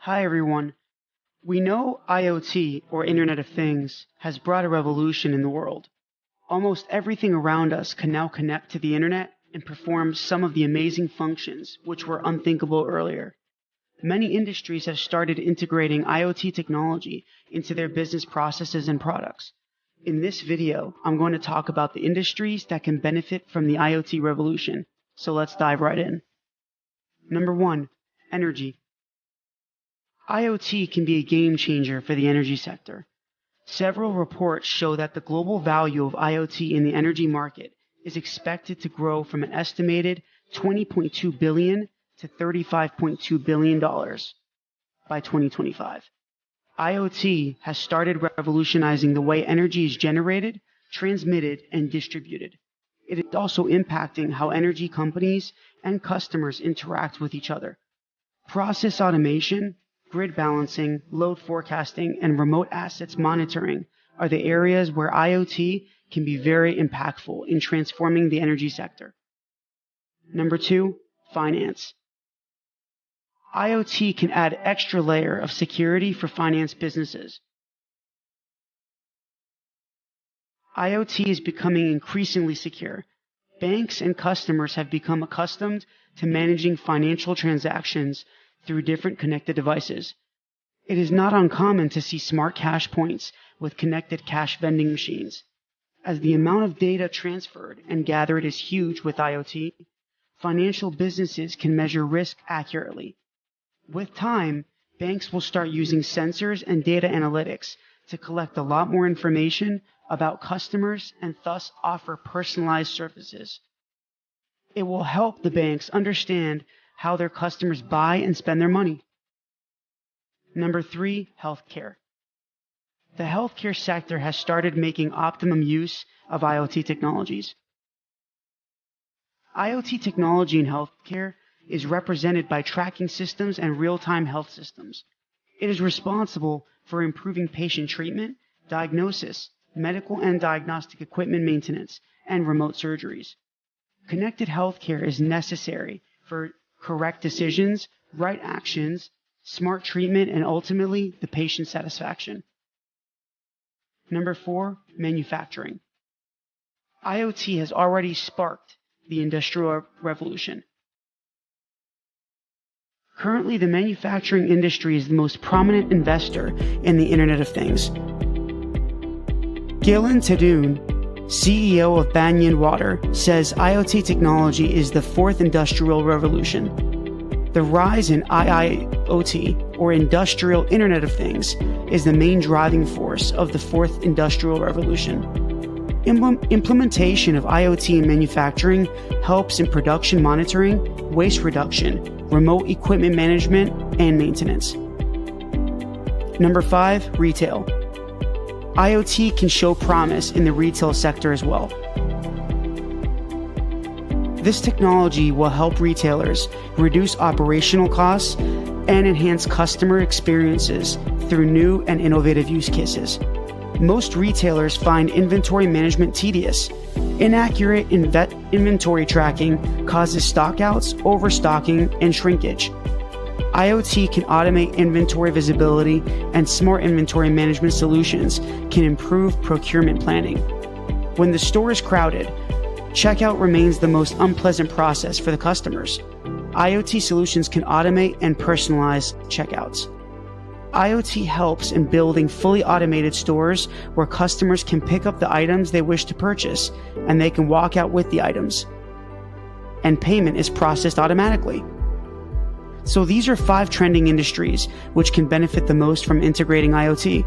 Hi everyone. We know IoT, or Internet of Things, has brought a revolution in the world. Almost everything around us can now connect to the Internet and perform some of the amazing functions which were unthinkable earlier. Many industries have started integrating IoT technology into their business processes and products. In this video, I'm going to talk about the industries that can benefit from the IoT revolution. So let's dive right in. Number 1. Energy. IoT can be a game changer for the energy sector. Several reports show that the global value of IoT in the energy market is expected to grow from an estimated $20.2 billion to $35.2 billion by 2025. IoT has started revolutionizing the way energy is generated, transmitted, and distributed. It is also impacting how energy companies and customers interact with each other. Process automation, grid balancing, load forecasting, and remote assets monitoring are the areas where IoT can be very impactful in transforming the energy sector. Number 2, finance. IoT can add extra layer of security for finance businesses. IoT is becoming increasingly secure. Banks and customers have become accustomed to managing financial transactions through different connected devices. It is not uncommon to see smart cash points with connected cash vending machines. As the amount of data transferred and gathered is huge with IoT, financial businesses can measure risk accurately. With time, banks will start using sensors and data analytics to collect a lot more information about customers and thus offer personalized services. It will help the banks understand how their customers buy and spend their money. Number 3, healthcare. The healthcare sector has started making optimum use of IoT technologies. IoT technology in healthcare is represented by tracking systems and real-time health systems. It is responsible for improving patient treatment, diagnosis, medical and diagnostic equipment maintenance, and remote surgeries. Connected healthcare is necessary for correct decisions, right actions, smart treatment, and ultimately the patient satisfaction. Number 4, manufacturing. IoT has already sparked the industrial revolution. Currently, the manufacturing industry is the most prominent investor in the Internet of Things. Gillen Tadoon, CEO of Banyan Water, says IoT technology is the fourth industrial revolution. The rise in IoT, or Industrial Internet of Things, is the main driving force of the fourth industrial revolution. Implementation of IoT in manufacturing helps in production monitoring, waste reduction, remote equipment management, and maintenance. Number 5, retail. IoT can show promise in the retail sector as well. This technology will help retailers reduce operational costs and enhance customer experiences through new and innovative use cases. Most retailers find inventory management tedious. Inaccurate inventory tracking causes stockouts, overstocking, and shrinkage. IoT can automate inventory visibility, and smart inventory management solutions can improve procurement planning. When the store is crowded, checkout remains the most unpleasant process for the customers. IoT solutions can automate and personalize checkouts. IoT helps in building fully automated stores where customers can pick up the items they wish to purchase and they can walk out with the items. And payment is processed automatically. So these are 5 trending industries which can benefit the most from integrating IoT.